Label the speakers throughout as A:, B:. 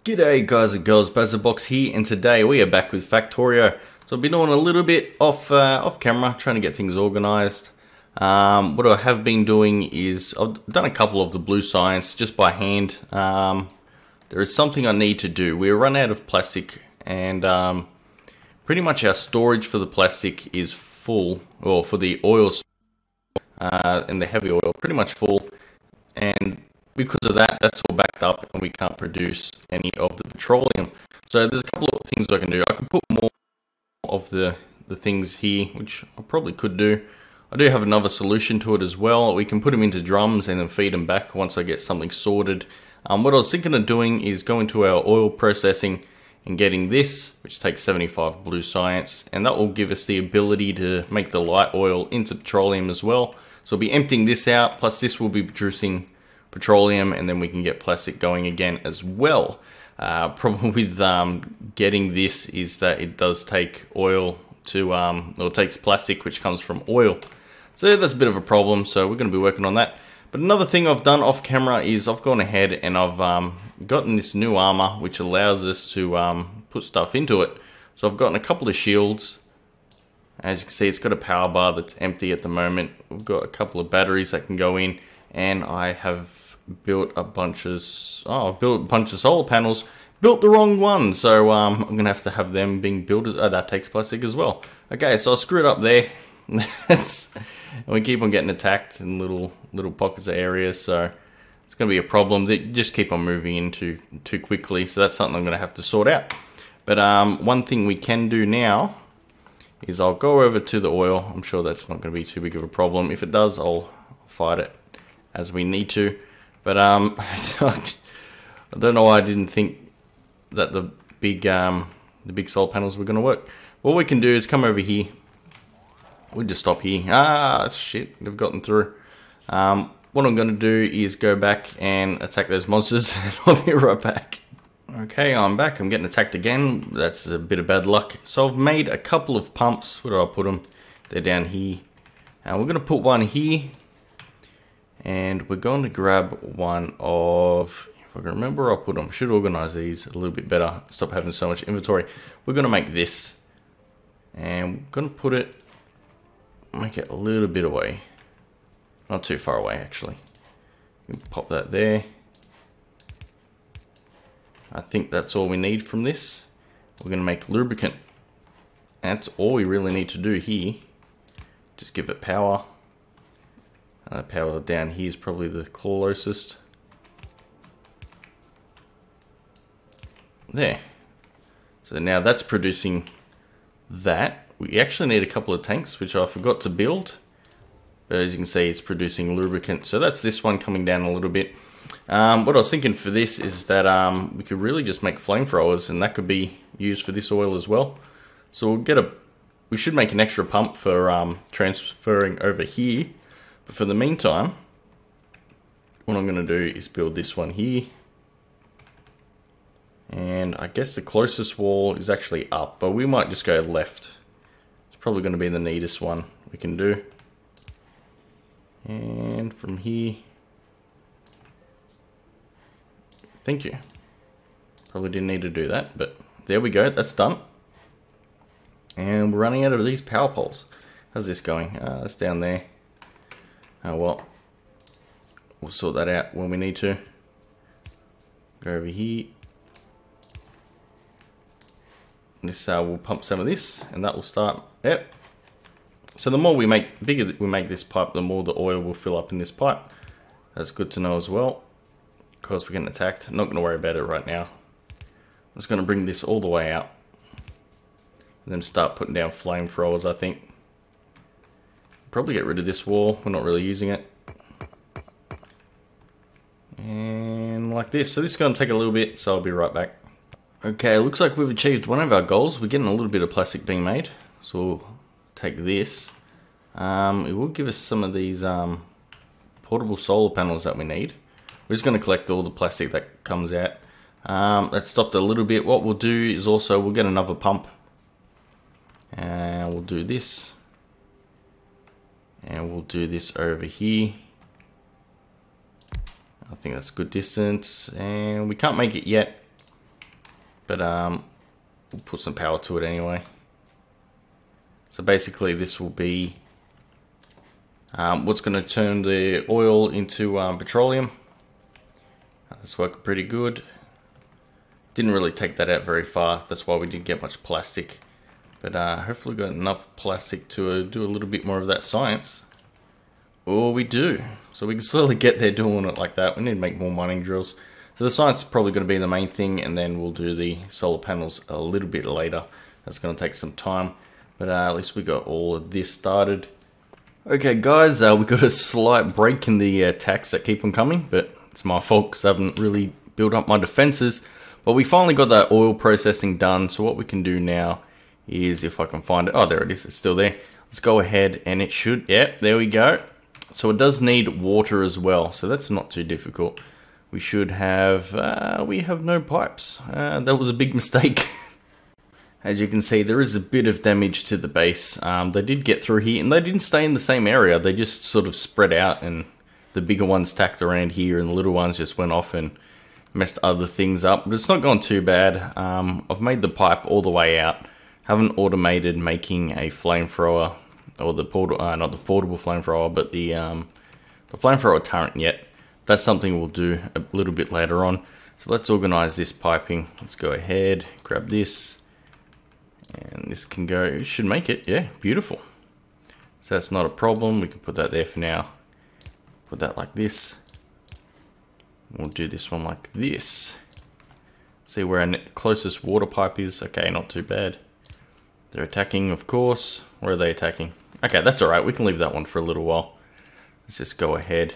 A: G'day guys and girls, Bazzabox here, and today we are back with Factorio. So I've been doing a little bit off camera, trying to get things organized. What I have been doing is I've done a couple of the blue science just by hand. There is something I need to do. We're run out of plastic, and pretty much our storage for the plastic is full, or for the oil and the heavy oil, pretty much full. And because of that, that's all backed up and we can't produce any of the petroleum. So there's a couple of things I can do. I can put more of the things here, which I probably could do. I do have another solution to it as well. We can put them into drums and then feed them back once I get something sorted. What I was thinking of doing is going to our oil processing and getting this, which takes 75 blue science, and that will give us the ability to make the light oil into petroleum as well. So we'll be emptying this out, plus this will be producing petroleum, and then we can get plastic going again as well. Problem with getting this is that it does take oil to, or it takes plastic which comes from oil. So that's a bit of a problem, so we're going to be working on that. But another thing I've done off camera is I've gone ahead and I've gotten this new armor which allows us to put stuff into it. So I've gotten a couple of shields. As you can see, it's got a power bar that's empty at the moment. We've got a couple of batteries that can go in, and I have built a bunch of solar panels. Built the wrong one, so I'm gonna have to have them being built. That takes plastic as well. Okay, so I screwed up there. And we keep on getting attacked in little pockets of areas, so it's gonna be a problem. They just keep on moving into too quickly, so that's something I'm gonna have to sort out. But one thing we can do now is I'll go over to the oil. I'm sure that's not gonna be too big of a problem. If it does, I'll fight it as we need to. But I don't know why I didn't think that the big solar panels were going to work. What we can do is come over here. We'll just stop here. Ah, shit, they've gotten through. What I'm going to do is go back and attack those monsters. I'll be right back. Okay, I'm back. I'm getting attacked again. That's a bit of bad luck. So I've made a couple of pumps. Where do I put them? They're down here. And we're going to put one here. And we're going to grab one of, if I can remember, I'll put them, should organize these a little bit better, stop having so much inventory. We're going to make this, and we're going to put it, make it a little bit away, not too far away actually. Pop that there. I think that's all we need from this. We're going to make lubricant. That's all we really need to do here. Just give it power. Power down here is probably the closest. There. So now that's producing that. We actually need a couple of tanks, which I forgot to build. But as you can see, it's producing lubricant. So that's this one coming down a little bit. What I was thinking for this is that we could really just make flamethrowers, and that could be used for this oil as well. So we should make an extra pump for transferring over here. But for the meantime, what I'm going to do is build this one here. And I guess the closest wall is actually up, but we might just go left. It's probably going to be the neatest one we can do. And from here, thank you. Probably didn't need to do that, but there we go, that's done. And we're running out of these power poles. How's this going? That's down there. Oh well, we'll sort that out when we need to. Go over here. This we'll pump some of this, and that will start. Yep. So the more we make, bigger we make this pipe, the more the oil will fill up in this pipe. That's good to know as well, because we're getting attacked. I'm not going to worry about it right now. I'm just going to bring this all the way out, and then start putting down flamethrowers, I think. Probably get rid of this wall, we're not really using it. And like this, so this is going to take a little bit, so I'll be right back. Okay, looks like we've achieved one of our goals. We're getting a little bit of plastic being made, so we'll take this. It will give us some of these portable solar panels that we need. We're just going to collect all the plastic that comes out. That stopped a little bit. What we'll do is also, we'll get another pump. And we'll do this. And we'll do this over here. I think that's a good distance, and we can't make it yet but we'll put some power to it anyway. So basically this will be what's going to turn the oil into petroleum. That's working pretty good. Didn't really take that out very far, that's why we didn't get much plastic. But hopefully we got enough plastic to do a little bit more of that science. Or we do. So we can slowly get there doing it like that. We need to make more mining drills. So the science is probably going to be the main thing, and then we'll do the solar panels a little bit later. That's going to take some time. But at least we got all of this started. Okay guys, we got a slight break in the attacks that keep on coming, but it's my fault because I haven't really built up my defenses. But we finally got that oil processing done, so what we can do now is, if I can find it, oh there it is, it's still there. Let's go ahead and it should, yeah, there we go. So it does need water as well, so that's not too difficult. We should have, we have no pipes. That was a big mistake. As you can see, there is a bit of damage to the base. They did get through here, and they didn't stay in the same area. They just sort of spread out, and the bigger ones stacked around here, and the little ones just went off and messed other things up. But it's not gone too bad. I've made the pipe all the way out. Haven't automated making a flamethrower, or the not the portable flamethrower, but the flamethrower turret yet. That's something we'll do a little bit later on. So let's organize this piping. Let's go ahead, grab this. And this can go, it should make it, yeah, beautiful. So that's not a problem, we can put that there for now. Put that like this. We'll do this one like this. See where our closest water pipe is, okay, not too bad. They're attacking, of course. Where are they attacking? Okay, that's alright, we can leave that one for a little while. Let's just go ahead.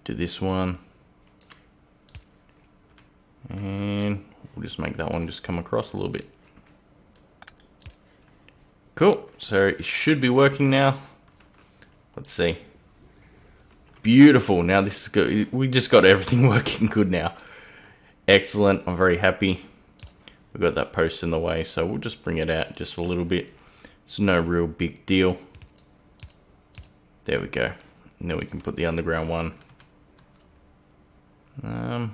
A: Do this one. And we'll just make that one just come across a little bit. Cool, so it should be working now. Let's see. Beautiful, now this is good. We just got everything working good now. Excellent, I'm very happy. We've got that post in the way, so we'll just bring it out just a little bit. It's no real big deal. There we go. And then we can put the underground one. Oh,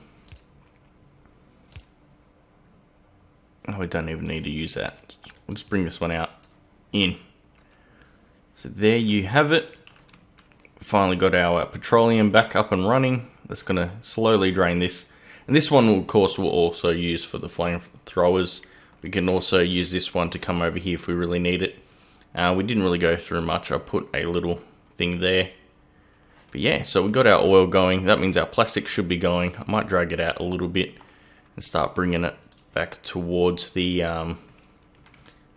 A: we don't even need to use that. We'll just bring this one out in. So there you have it. Finally got our petroleum back up and running. That's going to slowly drain this. And this one, of course, we'll also use for the flamethrowers. We can also use this one to come over here if we really need it. We didn't really go through much. I put a little thing there. But yeah, so we got our oil going. That means our plastic should be going. I might drag it out a little bit and start bringing it back towards the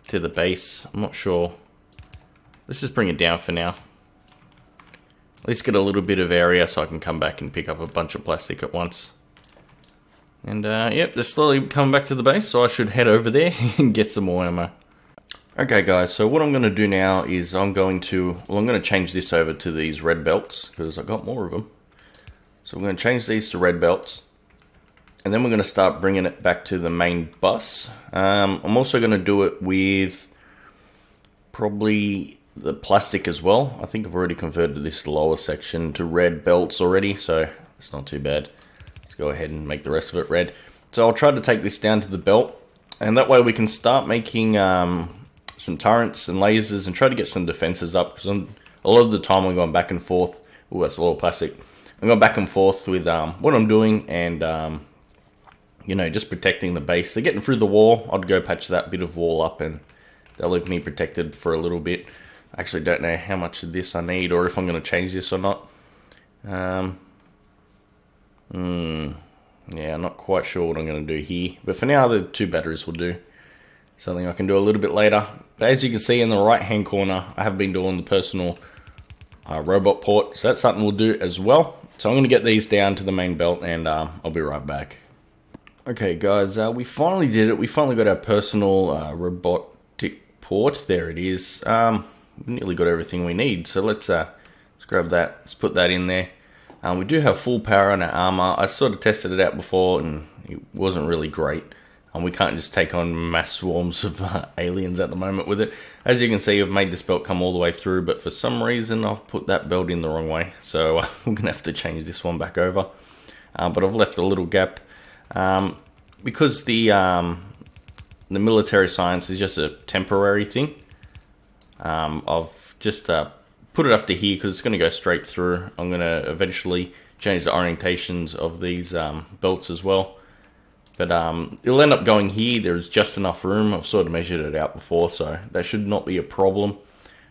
A: to the base. I'm not sure. Let's just bring it down for now. At least get a little bit of area so I can come back and pick up a bunch of plastic at once. And yep, they're slowly coming back to the base, so I should head over there and get some more ammo. Okay guys, so what I'm going to do now is I'm going to change this over to these red belts, because I got more of them. So I'm going to change these to red belts. And then we're going to start bringing it back to the main bus. I'm also going to do it with probably the plastic as well. I think I've already converted this lower section to red belts already, so it's not too bad. Let's go ahead and make the rest of it red. So I'll try to take this down to the belt, and that way we can start making some turrets and lasers and try to get some defenses up, because a lot of the time I'm going back and forth. Oh, that's a lot of plastic. I'm going back and forth with what I'm doing, and you know, just protecting the base. They're getting through the wall. I'd go patch that bit of wall up, and they'll leave me protected for a little bit. I actually don't know how much of this I need, or if I'm going to change this or not. Yeah, I'm not quite sure what I'm going to do here. But for now, the 2 batteries will do. Something I can do a little bit later. But as you can see in the right hand corner, I have been doing the personal robot port. So that's something we'll do as well. So I'm going to get these down to the main belt, and I'll be right back. Okay guys, we finally did it. We finally got our personal robotic port. There it is. We nearly got everything we need. So let's grab that. Let's put that in there. We do have full power on our armor. I sort of tested it out before, and it wasn't really great. We can't just take on mass swarms of aliens at the moment with it. As you can see, I've made this belt come all the way through, but for some reason I've put that belt in the wrong way. So we're going to have to change this one back over. But I've left a little gap. Because the military science is just a temporary thing. I've just put it up to here because it's going to go straight through. I'm going to eventually change the orientations of these belts as well. But it'll end up going here. There's just enough room. I've sort of measured it out before, so that should not be a problem.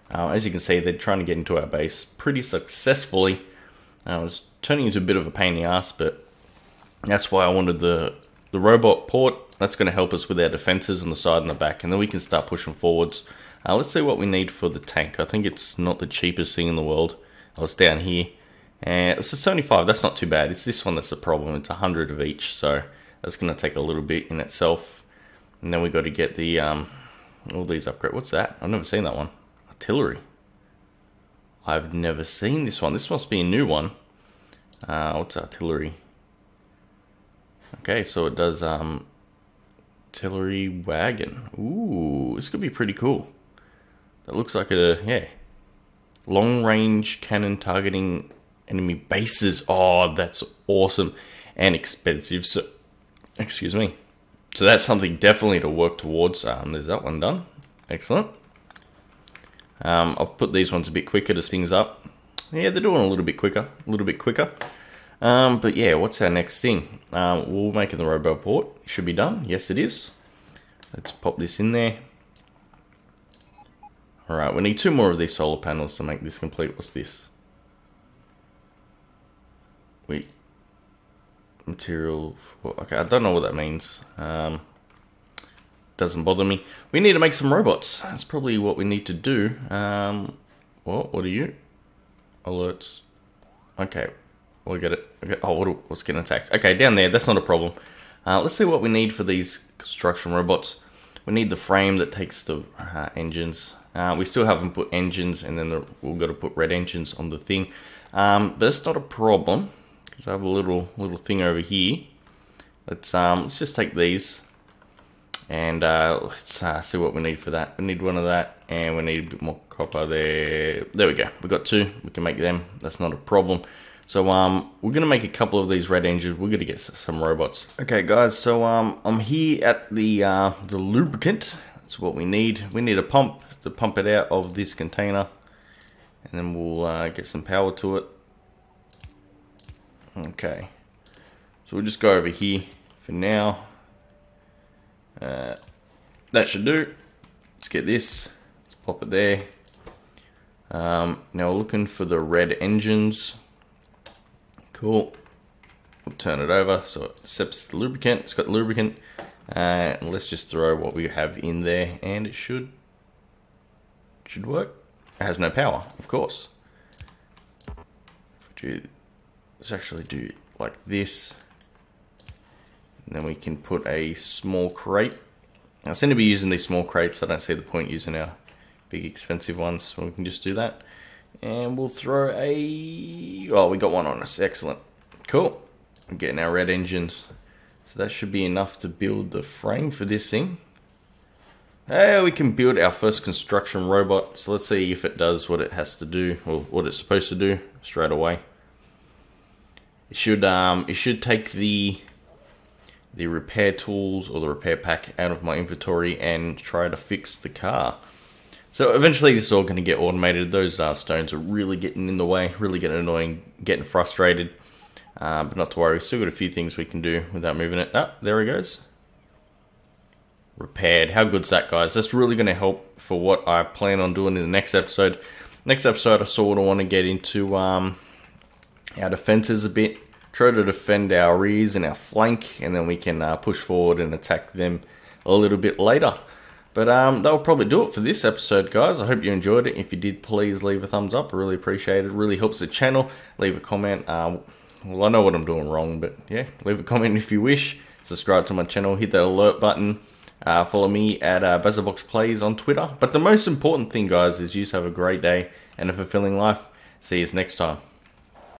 A: As you can see, they're trying to get into our base pretty successfully. It was turning into a bit of a pain in the ass, but that's why I wanted the robot port. That's going to help us with our defenses on the side and the back, and then we can start pushing forwards. Let's see what we need for the tank. I think it's not the cheapest thing in the world. It's down here. And it's a 75. That's not too bad. It's this one that's the problem. It's 100 of each, so that's going to take a little bit in itself. And then we got to get the all these upgrades. What's that? I've never seen that one. Artillery. I've never seen this one. This must be a new one. What's artillery? Okay, so it does artillery wagon. Ooh, this could be pretty cool. That looks like a, yeah, long range cannon targeting enemy bases. Oh, that's awesome and expensive. So, excuse me. So that's something definitely to work towards. There's that one done. Excellent. I'll put these ones a bit quicker to things up. Yeah, they're doing a little bit quicker. But yeah, what's our next thing? We're making the robo port. Should be done. Yes, it is. Let's pop this in there. Alright, we need 2 more of these solar panels to make this complete. What's this? Wait. Material. Okay, I don't know what that means. Doesn't bother me. We need to make some robots. That's probably what we need to do. What are you? Alerts. Okay. We'll get it. Okay. Oh, what's getting attacked? Okay, down there. That's not a problem. Let's see what we need for these construction robots. We need the frame that takes the engines. We still haven't put engines, and then we've got to put red engines on the thing. But it's not a problem because I have a little thing over here. Let's just take these and let's see what we need for that. We need one of that, and we need a bit more copper there. There we go. We've got 2. We can make them. That's not a problem. So we're gonna make a couple of these red engines. We're gonna get some robots. Okay, guys. So I'm here at the lubricant. That's what we need. We need a pump to pump it out of this container, and then we'll get some power to it. Okay. So we'll just go over here for now. That should do. Let's get this. Let's pop it there. Now we're looking for the red engines. Cool. We'll turn it over so it accepts the lubricant. It's got lubricant. Let's just throw what we have in there, and it should work. It has no power, of course. Let's actually do it like this. And then we can put a small crate. I seem to be using these small crates. I don't see the point using our big expensive ones, so we can just do that. And we'll throw a... Oh, we got one on us. Excellent. Cool. We're getting our red engines. So that should be enough to build the frame for this thing. Hey, we can build our first construction robot. So let's see if it does what it has to do, or what it's supposed to do straight away. It should take the repair tools or the repair pack out of my inventory and try to fix the car. So eventually this is all going to get automated. Those stones are really getting in the way, really getting annoying, getting frustrated. But not to worry, we've still got a few things we can do without moving it. Ah, there it goes. Repaired. How good's that, guys? That's really going to help for what I plan on doing in the next episode. Next episode, I sort of want to get into our defenses a bit. Try to defend our rears and our flank, and then we can push forward and attack them a little bit later. But that'll probably do it for this episode, guys. I hope you enjoyed it. If you did, please leave a thumbs up. I really appreciate it. It really helps the channel. Leave a comment. Well, I know what I'm doing wrong, but yeah, leave a comment if you wish. Subscribe to my channel. Hit that alert button. Follow me at BazzaBoxPlays on Twitter. But the most important thing, guys, is you have a great day and a fulfilling life. See you next time.